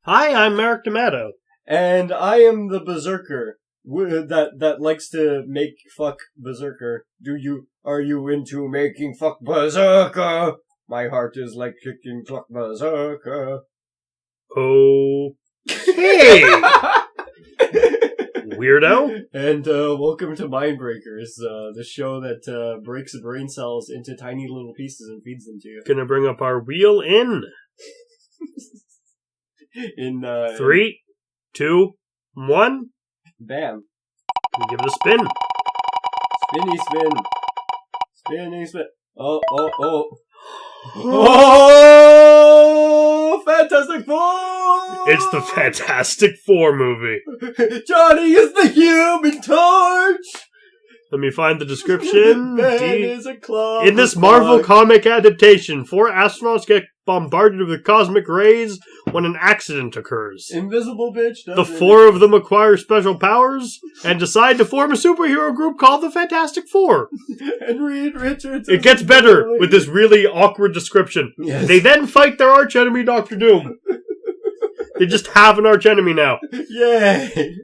Hi, I'm Marek D'Amato. And I am the berserker that likes to make fuck berserker. Are you into making fuck berserker? My heart is like kicking fuck berserker. Oh, hey, weirdo. And welcome to MindBreakers, the show that breaks brain cells into tiny little pieces and feeds them to you. Gonna bring up our wheel in In 3, 2, 1. Bam. Give it a spin. Spinny spin. Spinny spin. Oh. Oh! Fantastic Four! It's the Fantastic Four movie. Johnny is the Human Torch! Let me find the description. Ben is a club. In this Marvel comic adaptation, 4 astronauts get bombarded with cosmic rays when an accident occurs. Invisible bitch. The 4 of them acquire special powers and decide to form a superhero group called the Fantastic Four. And Reed Richards. It gets better with this really awkward description. Yes. They then fight their archenemy, Dr. Doom. They just have an archenemy now. Yay!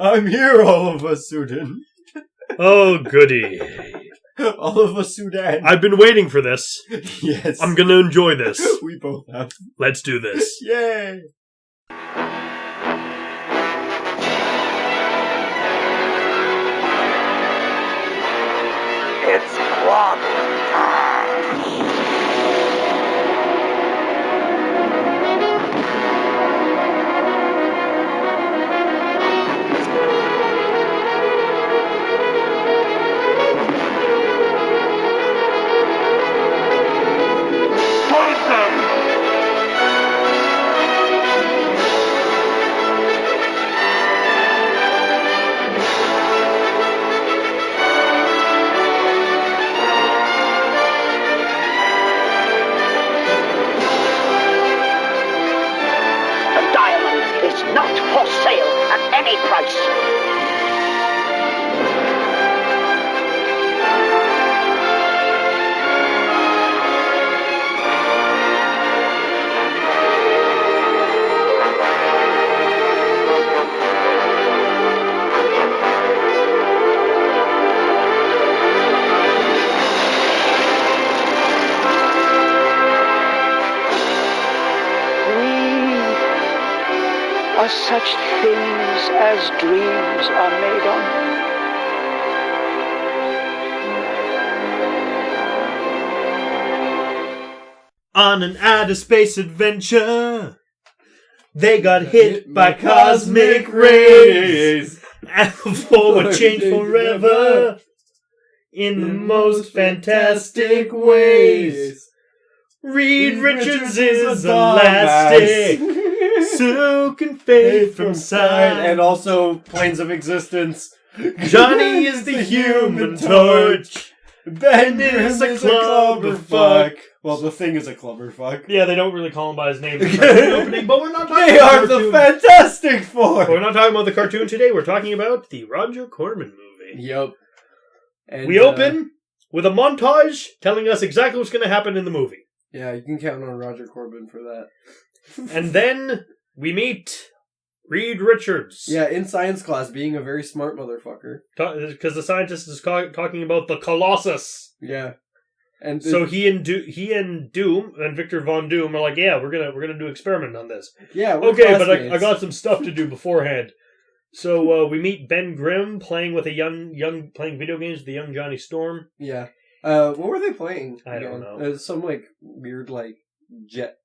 I'm here, all of us, Sudan. Oh, goody. All of us, Sudan. I've been waiting for this. Yes. I'm gonna enjoy this. We both have. Let's do this. Yay! It's problem time. Fight them! The diamond is not for sale at any price. We are such things as dreams are made on. On an outer space adventure, they got hit by cosmic rays. And for a change forever in the most fantastic ways. Reed Richards is elastic, so can fade from sight. And also Planes of Existence. Johnny is the Human Torch. Ben is a clubberfuck. Well, the Thing is a clubberfuck. Yeah, they don't really call him by his name in the opening, but we're not talking They about are the the cartoon. Fantastic Four! We're not talking about the cartoon today. We're talking about the Roger Corman movie. Yep. And, We open with a montage telling us exactly what's going to happen in the movie. Yeah, you can count on Roger Corman for that. And then we meet Reed Richards. Yeah, in science class, being a very smart motherfucker. Because the scientist is talking about the Colossus. Yeah. And So he and Doom and Victor Von Doom are like, yeah, we're gonna do an experiment on this. yeah, we're Okay, but classmates. I got some stuff to do beforehand. So we meet Ben Grimm playing with a young playing video games with the young Johnny Storm. Yeah. What were they playing? I don't again? know. Some weird jet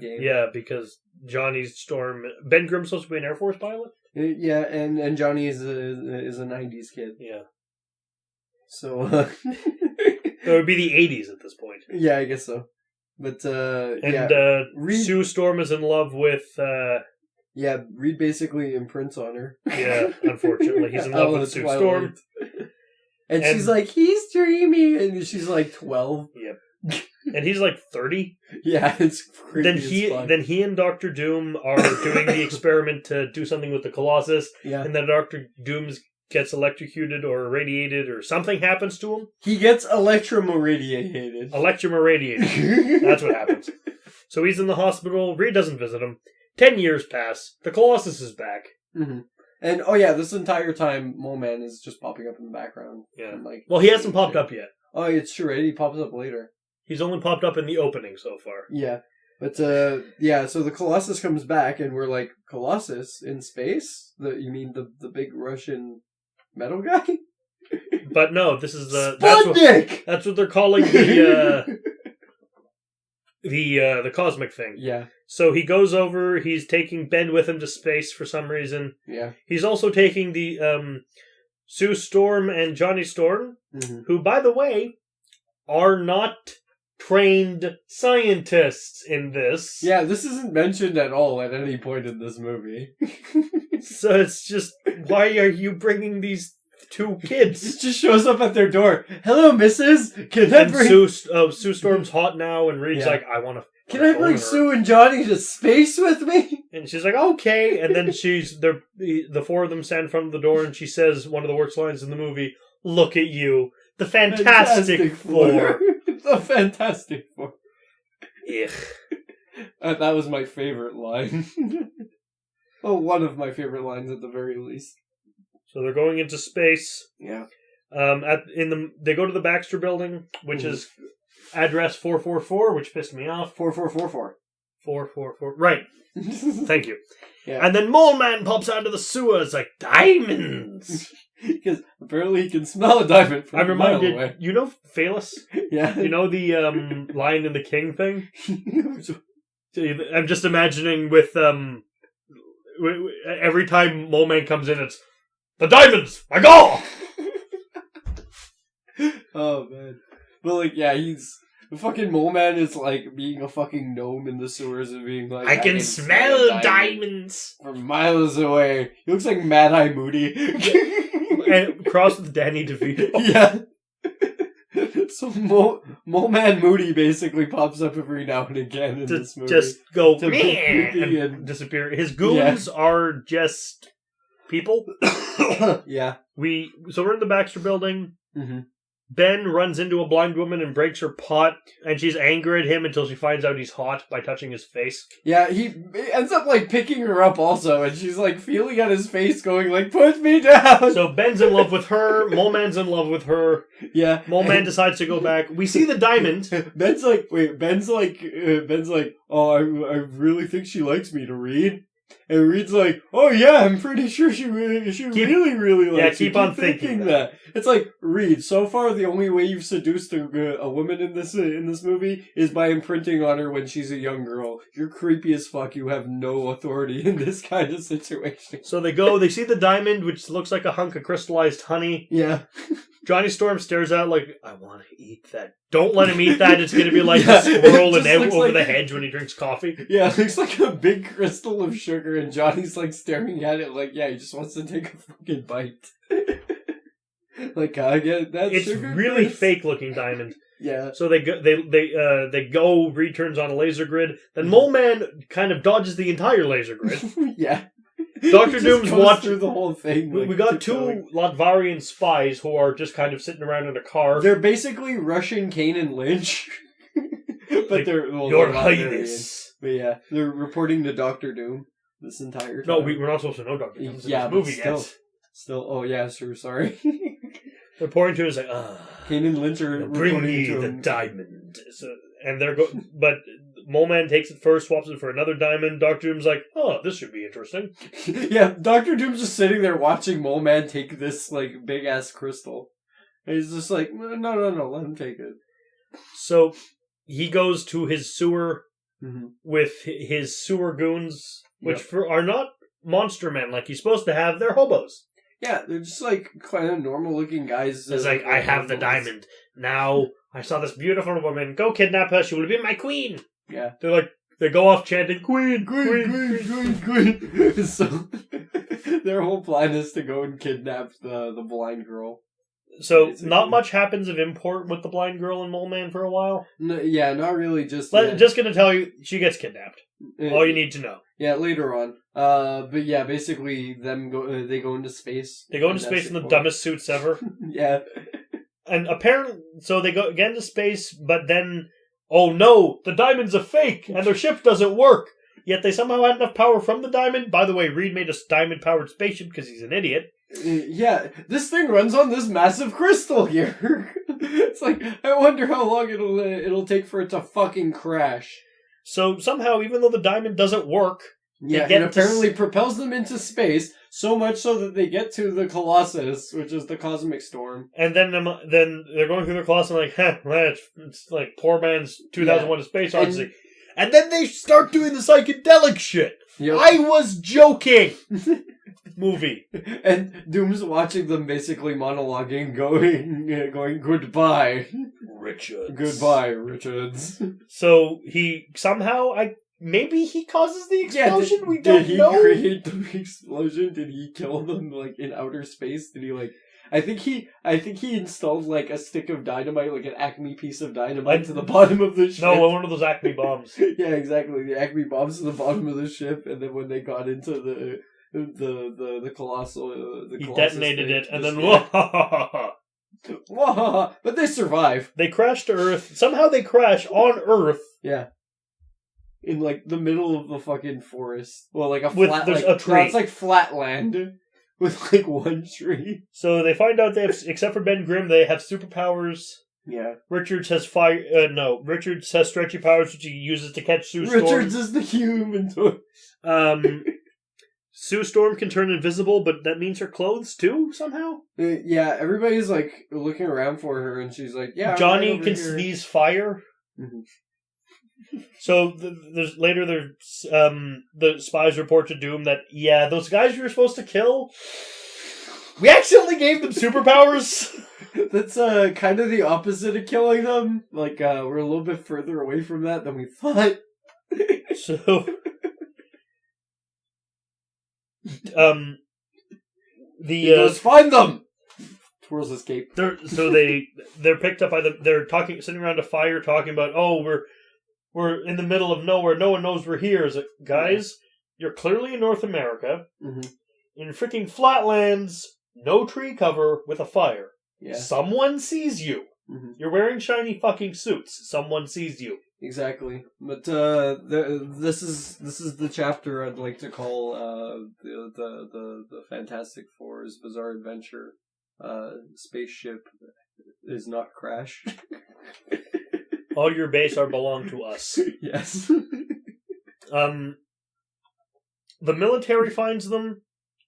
game. Yeah, because Johnny Storm, Ben Grimm's supposed to be an Air Force pilot. Yeah, and Johnny is a 90s kid. Yeah, So so it would be the 80s at this point. yeah, I guess so. But Reed, Sue Storm is in love with. Reed basically imprints on her. Yeah, unfortunately, he's in love with Sue Storm. And she's like, he's dreamy, and she's like 12. Yep. And he's like 30. Yeah, it's creepy Then he and Dr. Doom are doing the experiment to do something with the Colossus. Yeah. And then Dr. Doom gets electrocuted or irradiated or something happens to him. He gets electromoradiated. Electromoradiated. That's what happens. So he's in the hospital. Reed doesn't visit him. 10 years pass. The Colossus is back. Mm-hmm. And, oh yeah, this entire time, Mole Man is just popping up in the background. Yeah. And, like, Well, he hasn't popped up yet. Oh, it's true, right? He pops up later. He's only popped up in the opening so far. Yeah. But, yeah, so the Colossus comes back, and we're like, Colossus in space? You mean the big Russian metal guy? But no, this is the... Sputnik! That's what they're calling the cosmic thing. Yeah. So he goes over, he's taking Ben with him to space for some reason. Yeah. He's also taking the Sue Storm and Johnny Storm, who, by the way, are not trained scientists in this. Yeah, this isn't mentioned at all at any point in this movie. So it's just, why are you bringing these two kids? It just shows up at their door. Hello, Mrs. Can I And bring... Sue Storm's hot now, and Reed's like, I want to... Can I bring Sue and Johnny to space with me? And she's like, okay. And then the four of them stand in front of the door, and she says one of the worst lines in the movie, look at you, the Fantastic Four. The Fantastic Four. Ugh. That was my favorite line. Well, one of my favorite lines at the very least. So they're going into space. Yeah. They go to the Baxter Building, which is address 444, which pissed me off. 4444. 444. Right. Thank you. Yeah. And then Mole Man pops out of the sewers like diamonds. Because apparently he can smell a diamond from I'm a mile reminded, away. you know Phalus? Yeah. You know the Lion and the King thing? I'm just imagining with every time Mole Man comes in, it's the diamonds! My God! Oh, man. But, like, yeah, the fucking Mole Man is, like, being a fucking gnome in the sewers and being like, I can smell diamonds! From miles away. He looks like Mad Eye Moody. And crossed with Danny DeVito. Yeah. So Mole Man Moody basically pops up every now and again in this movie. Just go, to be creepy and disappear. His goons are just people. Yeah. So we're in the Baxter Building. Mm-hmm. Ben runs into a blind woman and breaks her pot, and she's angry at him until she finds out he's hot by touching his face. Yeah, he ends up, like, picking her up also, and she's, like, feeling at his face going, like, put me down! So Ben's in love with her, Mole Man's in love with her. Yeah. Mole Man decides to go back. We see the diamond. Ben's like, oh, I really think she likes me to read. And Reed's like, oh yeah, I'm pretty sure she really likes Yeah, keep on thinking that. It's like, Reed, so far the only way you've seduced a woman in this movie is by imprinting on her when she's a young girl. You're creepy as fuck. You have no authority in this kind of situation. So they see the diamond, which looks like a hunk of crystallized honey. Yeah. Johnny Storm stares out like, I want to eat that. Don't let him eat that. It's going to be like a squirrel over the hedge when he drinks coffee. Yeah, it looks like a big crystal of sugar, and Johnny's like staring at it like, yeah, he just wants to take a fucking bite. Like, can I get that it's sugar? It's really Chris? fake looking diamond. Yeah. So they go, Reed turns on a laser grid. Then Mole Man kind of dodges the entire laser grid. Yeah. Dr. Doom's watching through the whole thing. We got two Latvarian spies who are just kind of sitting around in a car. They're basically Russian Kane and Lynch. But like, they're Your Highness. But yeah, they're reporting to Dr. Doom this entire time. No, we're not supposed to know Dr. Doom in this movie yet. Still, oh yeah, sure, sorry. They're pointing to him like, Kane and Lynch are bring me the diamond. So, and but Mole Man takes it first, swaps it for another diamond. Dr. Doom's like, oh, this should be interesting. Yeah, Dr. Doom's just sitting there watching Mole Man take this, like, big-ass crystal. And he's just like, no, let him take it. So, he goes to his sewer with his sewer goons, which are not monster men like he's supposed to have. They're hobos. Yeah, they're just, like, kind of normal-looking guys. It's like, I have the diamond. Now, I saw this beautiful woman. Go kidnap her. She will be my queen. Yeah. They're like, they go off chanting, Queen. So, their whole plan is to go and kidnap the blind girl. So, basically. Not much happens of import with the blind girl and Mole Man for a while. No, yeah, not really, just gonna tell you, she gets kidnapped. All you need to know. Yeah, later on. But yeah, basically, they go into space. They go into space in the dumbest suits ever. Yeah. And apparently, so they go again to space, but then oh no, the diamond's a fake, and their ship doesn't work. Yet they somehow had enough power from the diamond. By the way, Reed made a diamond-powered spaceship because he's an idiot. Yeah, this thing runs on this massive crystal here. It's like, I wonder how long it'll take for it to fucking crash. So somehow, even though the diamond doesn't work, yeah, it apparently propels them into space, so much so that they get to the Colossus, which is the cosmic storm. And then they're going through the Colossus and like, it's like poor man's 2001 A Space Odyssey. And then they start doing the psychedelic shit. Yep. I was joking. Movie. And Doom's watching them basically monologuing, going goodbye, Richards. Goodbye, Richards. So he somehow, maybe he causes the explosion. We don't know. Did he create the explosion? Did he kill them like in outer space? Did he like? I think he installed like a stick of dynamite, like an Acme piece of dynamite to the bottom of the ship. No, one of those Acme bombs. Yeah, exactly. The Acme bombs to the bottom of the ship, and then when they got into the colossal, he detonated it, and then but they survive. They crash to Earth. Somehow they crash on Earth. Yeah. In like the middle of the fucking forest. Well, like there's a tree. It's like flat land. With, like, one tree. So they find out they have, except for Ben Grimm, they have superpowers. Yeah. Richards has Richards has stretchy powers, which he uses to catch Sue Storm. Richards is the human toy. Sue Storm can turn invisible, but that means her clothes, too, somehow? Yeah, everybody's, like, looking around for her, and she's like, yeah, Johnny can sneeze fire. Mm-hmm. So the spies report to Doom that, yeah, those guys you were supposed to kill, we accidentally gave them superpowers. That's kind of the opposite of killing them. Like, we're a little bit further away from that than we thought. So, he goes, find them! Twirls his cape. They're picked up by they're sitting around a fire talking about, oh, we're in the middle of nowhere. No one knows we're here. Is it, guys? You're clearly in North America, in freaking flatlands, no tree cover with a fire. Yeah. Someone sees you. You're wearing shiny fucking suits. Someone sees you. Exactly. But this is the chapter I'd like to call the Fantastic Four's Bizarre Adventure. Spaceship is not crash. All your base belong to us. Yes. The military finds them.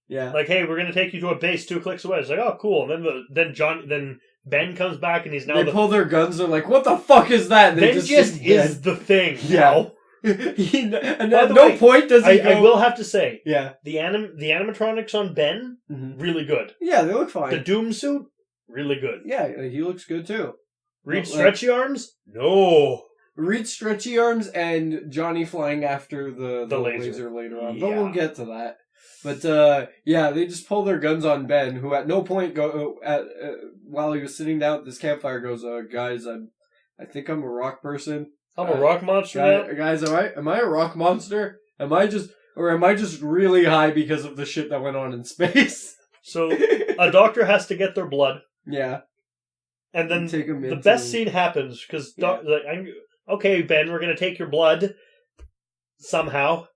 Yeah. Like, hey, we're gonna take you to a base 2 clicks away. It's like, oh, cool. And then Ben comes back and he's now. They pull their guns. They're like, what the fuck is that? And Ben just is the thing. Yeah. And at no point does he go... I will have to say, yeah, the animatronics on Ben, really good. Yeah, they look fine. The Doom suit, really good. Yeah, he looks good too. Reed's stretchy arms? No. Reed's stretchy arms and Johnny flying after the laser later on. Yeah. But we'll get to that. But, yeah, they just pull their guns on Ben, who at no point while he was sitting down at this campfire goes, guys, I think I'm a rock person. I'm a rock monster now? Guys, am I a rock monster? Am I just really high because of the shit that went on in space? So, a doctor has to get their blood. Yeah. And then the best scene happens, because, okay, Ben, we're going to take your blood. Somehow.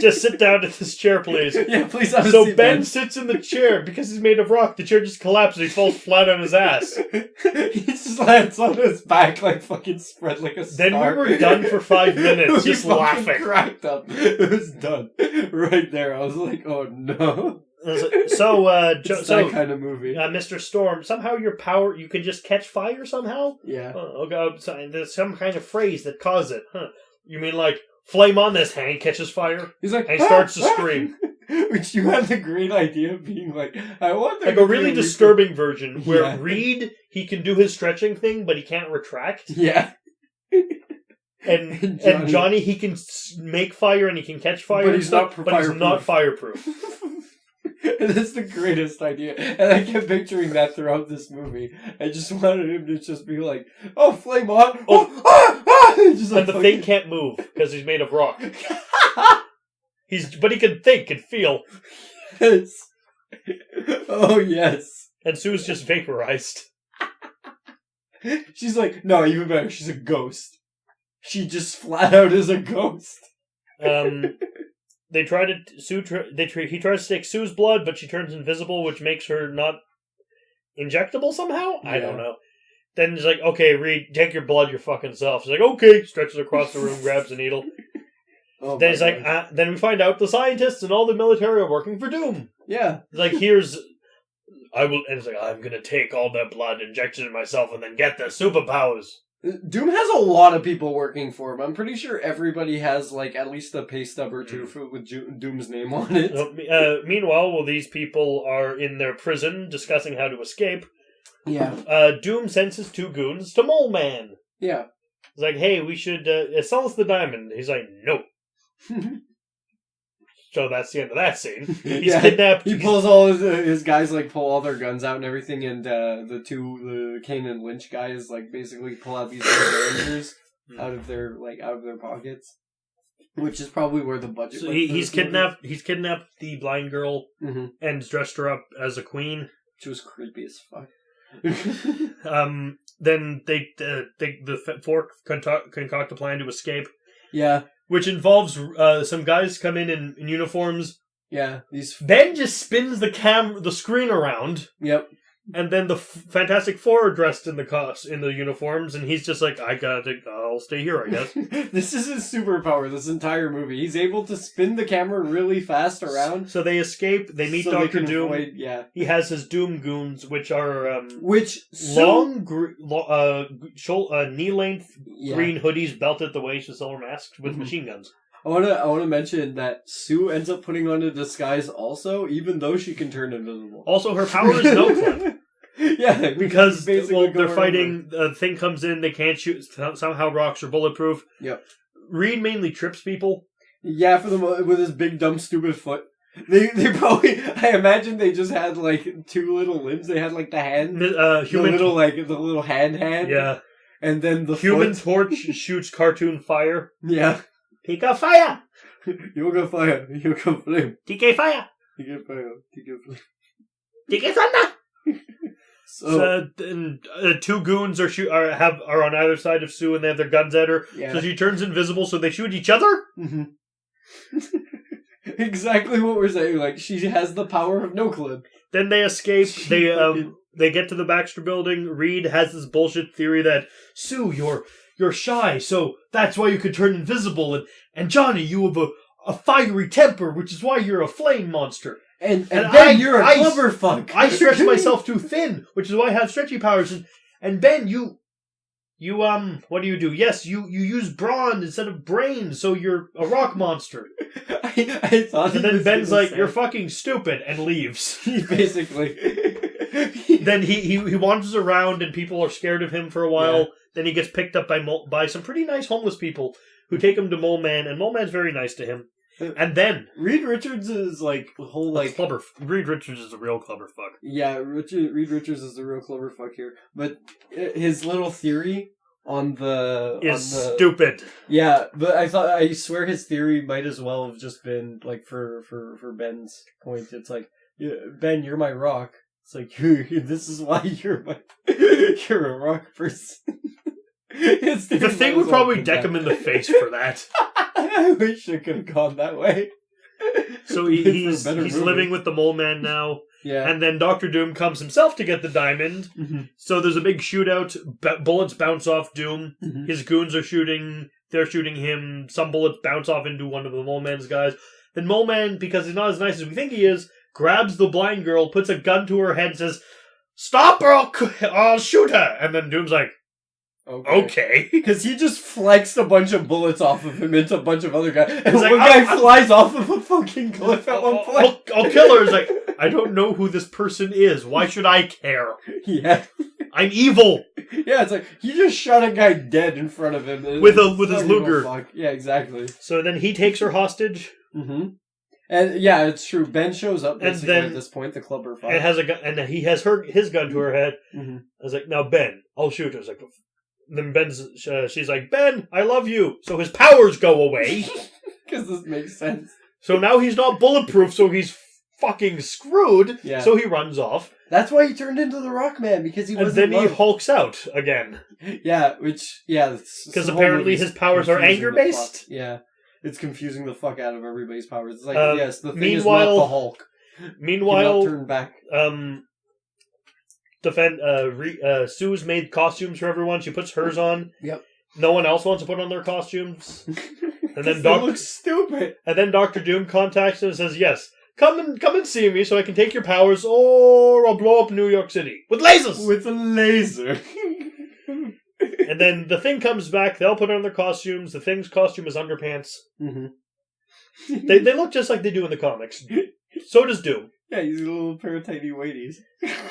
Just sit down in this chair, please. Yeah, please have a seat, Ben. Ben sits in the chair, because he's made of rock. The chair just collapses, he falls flat on his ass. He just lands on his back, like fucking spread like a star. Then we were done for 5 minutes, just laughing. Cracked up. It was done. Right there. I was like, oh no. So, that kind of movie. Mr. Storm, somehow your power, you can just catch fire somehow? Yeah. Oh, God, so there's some kind of phrase that caused it. Huh. You mean like, flame on this hand, catches fire? He's like, and he starts to scream. Which you had the great idea of being like, I want like a really disturbing version where Reed, he can do his stretching thing, but he can't retract. Yeah. And Johnny, he can make fire and he can catch fire, but he's not fireproof. And that's the greatest idea. And I kept picturing that throughout this movie. I just wanted him to just be like, oh, flame on. Just and the thing can't move because he's made of rock. But he can think and feel. Yes. Oh, yes. And Sue's just vaporized. She's like, no, even better, she's a ghost. She just flat out is a ghost. They try to he tries to take Sue's blood, but she turns invisible, which makes her not injectable somehow? I don't know. Then he's like, okay, Reed, take your blood your fucking self. She's like, okay, stretches across the room, grabs a needle. Oh then he's like, then we find out the scientists and all the military are working for Doom. Yeah. He's like, and it's like, I'm gonna take all that blood, inject it in myself, and then get the superpowers. Doom has a lot of people working for him. I'm pretty sure everybody has, like, at least a pay stub or two with Doom's name on it. Meanwhile, these people are in their prison discussing how to escape. Yeah. Doom sends his 2 goons to Mole Man. Yeah. He's like, hey, we should sell us the diamond. He's like, no. So that's the end of that scene. He's kidnapped. He pulls all his guys, like, pull all their guns out and everything, and the Kane and Lynch guys, like, basically pull out these Rangers out of their pockets. Which is probably where the budget so went. He's kidnapped the blind girl and dressed her up as a queen. Which was creepy as fuck. Then the four concoct a plan to escape. Yeah. Which involves some guys come in uniforms. Yeah. Ben just spins the screen around. Yep. And then the Fantastic Four are dressed in the uniforms, and he's just like, I'll stay here, I guess. This is his superpower, this entire movie. He's able to spin the camera really fast around. So they escape, they meet Dr. Doom. He has his Doom goons, which are long, knee-length green hoodies belted at the waist with silver masks with machine guns. I want to mention that Sue ends up putting on a disguise also, even though she can turn invisible. Also, her power is no clip. Yeah, because they're fighting. The thing comes in, they can't shoot. Somehow, rocks are bulletproof. Yep. Reed mainly trips people. Yeah, with his big dumb stupid foot. They probably. I imagine they just had like 2 little limbs. They had like the hand, the little hand. Yeah. And then the Human foot. Torch shoots cartoon fire. Yeah. Pika fire! Yoga fire, yoga flame. TK fire! TK fire, TK flame. TK thunder! So 2 goons are on either side of Sue and they have their guns at her. Yeah. So she turns invisible so they shoot each other? Mm-hmm. Exactly what we're saying. Like, she has the power of no clip. Then they escape. They get to the Baxter building. Reed has this bullshit theory that, Sue, you're shy, so that's why you could turn invisible. And Johnny, you have a fiery temper, which is why you're a flame monster. And Ben, you're a clever fuck. I stretch myself too thin, which is why I have stretchy powers. And Ben, you what do you do? Yes, you use brawn instead of brains, so you're a rock monster. I thought. And then Ben's like, you're fucking stupid, and leaves. Basically. Then he wanders around, and people are scared of him for a while. Yeah. Then he gets picked up by some pretty nice homeless people who take him to Mole Man, and Mole Man's very nice to him. And then Reed Richards is like the whole like clever. Reed Richards is a real clever fuck. Yeah, Reed Richards is the real clever fuck here. But his little theory on stupid. Yeah, but I swear his theory might as well have just been like for Ben's point. It's like, Ben, you're my rock. It's like, this is why you're a rock person. The thing would probably deck him in the face for that. I wish it could have gone that way. So he's living with the Mole Man now. Yeah. And then Dr. Doom comes himself to get the diamond. Mm-hmm. So there's a big shootout. Bullets bounce off Doom. Mm-hmm. His goons are shooting. They're shooting him. Some bullets bounce off into one of the Mole Man's guys. Then Mole Man, because he's not as nice as we think he is, grabs the blind girl, puts a gun to her head, and says, "Stop or I'll shoot her." And then Doom's like, okay. Because he just flexed a bunch of bullets off of him into a bunch of other guys. And one guy flies off of a fucking cliff at one point. I'll kill her. It's like, I don't know who this person is. Why should I care? Yeah. I'm evil. Yeah, it's like, he just shot a guy dead in front of him. With his Luger. Fuck. Yeah, exactly. So then he takes her hostage. Mm-hmm. And yeah, it's true. Ben shows up basically at this point, the clubber fight. And has a gun, and he has his gun to her head. Mm-hmm. I was like, now Ben, I'll shoot her. I was like, then she's like, Ben, I love you. So his powers go away. Because this makes sense. So now he's not bulletproof, so he's fucking screwed. Yeah. So he runs off. That's why he turned into the Rockman, because he wasn't And then he loved. hulks out again. Yeah, Because apparently his powers are anger-based. Yeah. It's confusing the fuck out of everybody's powers. It's like, yes, the thing meanwhile- is not the Hulk. Meanwhile, turn back. Sue's made costumes for everyone. She puts hers on. Yep. No one else wants to put on their costumes. And then They look stupid. And then Dr. Doom contacts him and says, "Yes, come and see me so I can take your powers, or I'll blow up New York City with lasers." With a laser. And then the Thing comes back. They'll put on their costumes. The Thing's costume is underpants. Mm-hmm. They look just like they do in the comics. So does Doom. Yeah, he's a little pair of tiny whiteies.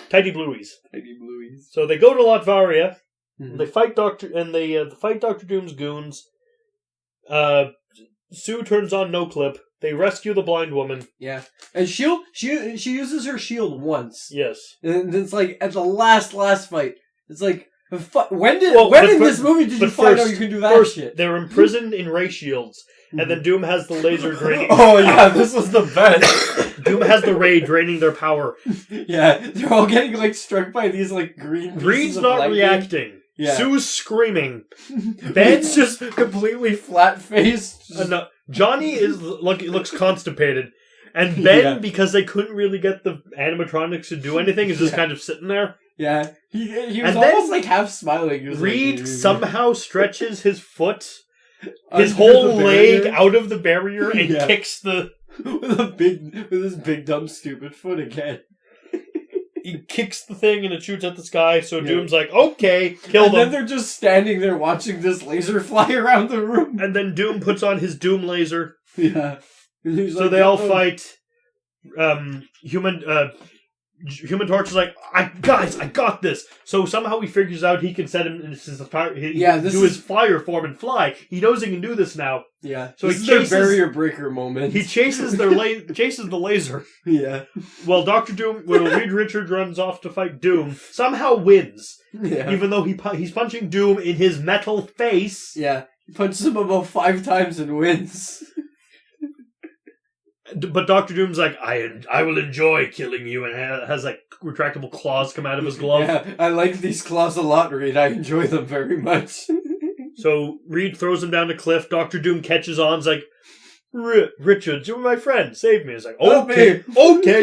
Tidy blueies. Tiny blueies. So they go to Latvaria. Mm-hmm. They fight Dr. Doom's goons. Sue turns on No Clip. They rescue the blind woman. Yeah, and she uses her shield once. Yes. And it's like at the last fight. It's like when in this movie did you find out you can do that shit? They're imprisoned in ray shields, and then Doom has the laser draining. Oh yeah, this was the best. Doom has the ray draining their power. Yeah, they're all getting like struck by these like green. Reed's not reacting. Yeah. Sue's screaming. Ben's just completely flat faced. Johnny looks constipated. And Ben, because they couldn't really get the animatronics to do anything, is just kind of sitting there. Yeah. He was and almost like half smiling. Reed somehow stretches his foot, his whole leg out of the barrier and kicks the... with his big dumb stupid foot again. He kicks the thing and it shoots at the sky, so Doom's like, okay, kill them. And then they're just standing there watching this laser fly around the room. And then Doom puts on his Doom laser. Yeah. So they all fight. Human Torch is like, I got this. So somehow he figures out he can set him into his fire form and fly. He knows he can do this now. Yeah. So this is their barrier breaker moment. He chases chases the laser. Yeah. Well, Reed Richards runs off to fight Doom. Somehow wins. Yeah. Even though he's punching Doom in his metal face. Yeah. He punches him about 5 times and wins. But Dr. Doom's like, I will enjoy killing you, and has like retractable claws come out of his glove. Yeah, I like these claws a lot, Reed. I enjoy them very much. So Reed throws him down a cliff. Dr. Doom catches on. He's like, Richards, you're my friend. Save me. He's like, okay,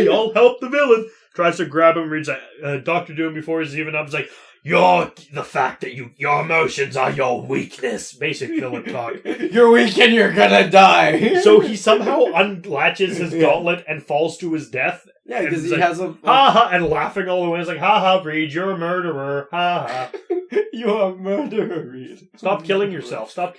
I'll help the villain. Tries to grab him. Reed's like, Dr. Doom, before he's even up, is like, the fact that your emotions are your weakness. Basic villain talk. You're weak and you're gonna die. So he somehow unlatches his gauntlet and falls to his death. Yeah, because he like, has a... Ha ha, and laughing all the way. It's like, ha ha, Reed, you're a murderer. Ha ha. You're a murderer, Reed. Stop killing yourself. Stop.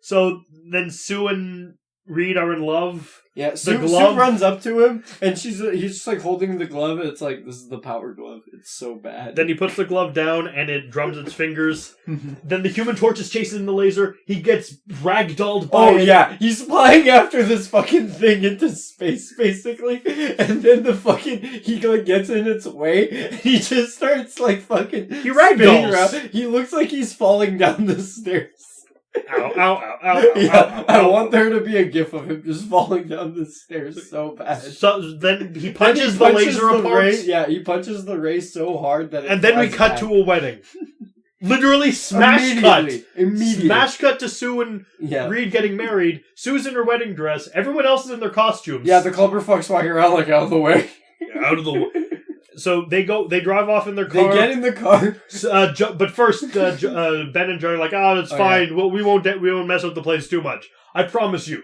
So then Sue and Reed are in love. Yeah, Sue runs up to him, and he's just like holding the glove, and it's like, this is the power glove. It's so bad. Then he puts the glove down, and it drums its fingers. Then the Human Torch is chasing the laser. He gets ragdolled by it. Yeah, he's flying after this fucking thing into space, basically, and then he like gets in its way, and he just starts like fucking... He ragdolls. Around. He looks like he's falling down the stairs. Ow, ow, ow, ow, yeah, ow, ow, I ow. want there to be a gif of him just falling down the stairs so bad. So then he punches the laser apart. He punches the ray so hard that it and then we cut to a wedding. Literally smash cut. Immediately. Smash cut to Sue and Reed getting married. Sue's in her wedding dress. Everyone else is in their costumes. Yeah, the clubberfucks walking around like out of the way. Out of the way. So they drive off in their car. They get in the car. But first, Ben and Joe are like, it's fine. Well, we won't mess up the place too much. I promise you.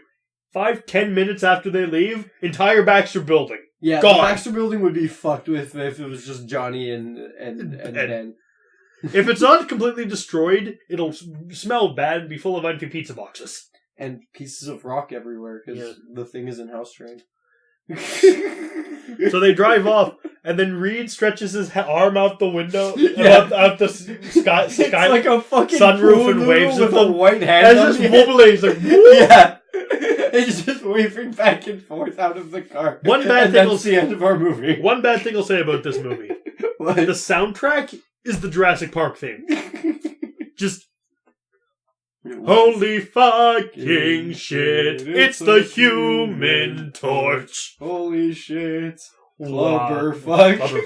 5-10 minutes after they leave, entire Baxter building. Yeah, gone. The Baxter building would be fucked with if it was just Johnny and Ben. If it's not completely destroyed, it'll smell bad and be full of empty pizza boxes. And pieces of rock everywhere, because the thing is in house trained. So they drive off, and then Reed stretches his arm out the window, out the sky, it's like a fucking sunroof, and waves with at them. a white hand. It's just wobbling. It's like, yeah, it's just waving back and forth out of the car. That's the end of our movie. One bad thing I'll say about this movie: what? The soundtrack is the Jurassic Park theme. Just. Holy fucking shit, it's the Human Torch. Holy shit. Clubberfuck.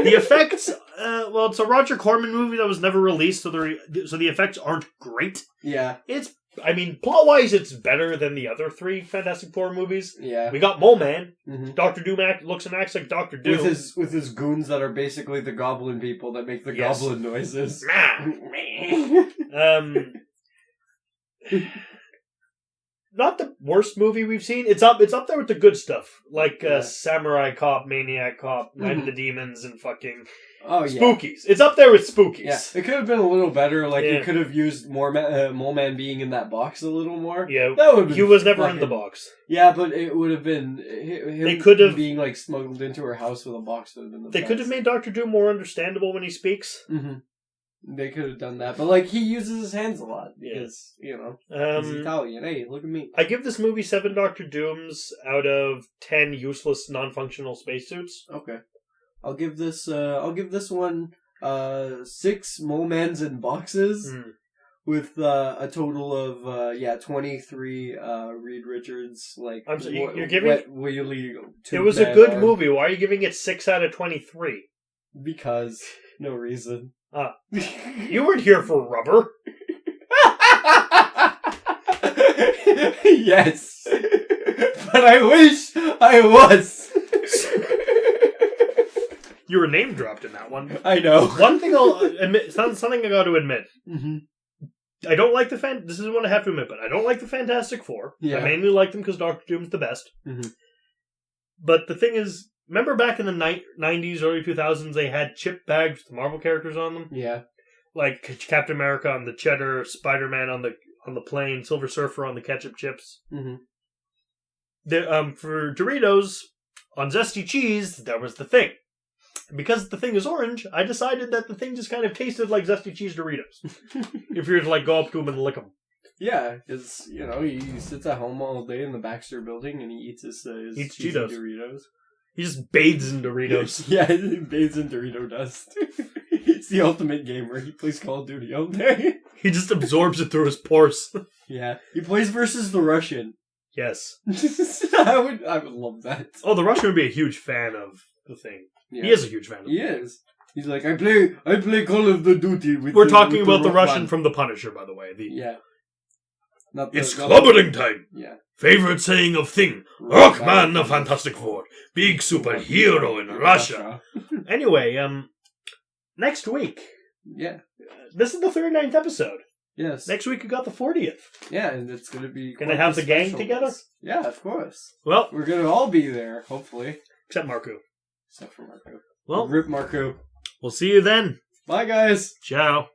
The effects, well, it's a Roger Corman movie that was never released, so the effects aren't great. Yeah. Plot-wise, it's better than the other 3 Fantastic Four movies. Yeah. We got Mole Man. Mm-hmm. Dr. Doom looks and acts like Dr. Doom. With his goons that are basically the goblin people that make the goblin noises. Not the worst movie we've seen. It's up there with the good stuff. Like Samurai Cop, Maniac Cop, Night of the Demons, and fucking... Oh, yeah. Spookies. It's up there with Spookies. Yeah, it could have been a little better. Like, you could have used more Mole Man being in that box a little more. Yeah, that would. He was never in the box. Yeah, but it would have been him. They could have being like smuggled into her house with a box. Would have been the They best. could have made Dr. Doom more understandable when he speaks. Mm-hmm. They could have done that, but like he uses his hands a lot because he's Italian. Hey, look at me. I give this movie 7 Dr. Dooms out of 10 useless, non-functional spacesuits. Okay, I'll give this one 6 Momans in boxes with a total of 23 Reed Richards. Like I'm sorry, you're giving wheelie. It was a good movie. Why are you giving it 6 out of 23? Because no reason. You weren't here for rubber. Yes, but I wish I was. You were name dropped in that one. I know. One thing I'll admit, something I got to admit. Mm-hmm. I don't like this is what I have to admit, but I don't like the Fantastic Four. Yeah. I mainly like them because Dr. Doom's the best. Mm-hmm. But the thing is, remember back in the 90s, early 2000s, they had chip bags with Marvel characters on them? Yeah. Like Captain America on the cheddar, Spider-Man on the plane, Silver Surfer on the ketchup chips. Mm-hmm. For Doritos, on Zesty Cheese, that was the thing. Because the thing is orange, I decided that the thing just kind of tasted like Zesty Cheese Doritos. If you were to go up to him and lick them. Yeah, because, he sits at home all day in the Baxter building and he eats his Cheetos. Doritos. He just bathes in Doritos. Yeah, he bathes in Dorito dust. He's the ultimate gamer. He plays Call of Duty all day. He just absorbs it through his pores. Yeah, he plays versus the Russian. Yes. I would love that. Oh, the Russian would be a huge fan of the thing. Yeah. He is a huge fan of it. He is. He's like, I play Call of Duty with We're talking about the Russian from The Punisher, by the way. Yeah. It's clobbering time. Yeah. Favorite saying of thing. Rockman of Fantastic Four. Big superhero in Russia. Anyway, next week. Yeah. This is the 39th episode. Yes. Next week we got the 40th. Yeah, and it's going to be... Gonna have the gang together? Yeah, of course. Well... We're going to all be there, hopefully. Except Marco. Except for Marco. Well... Rip Marco. We'll see you then. Bye, guys. Ciao.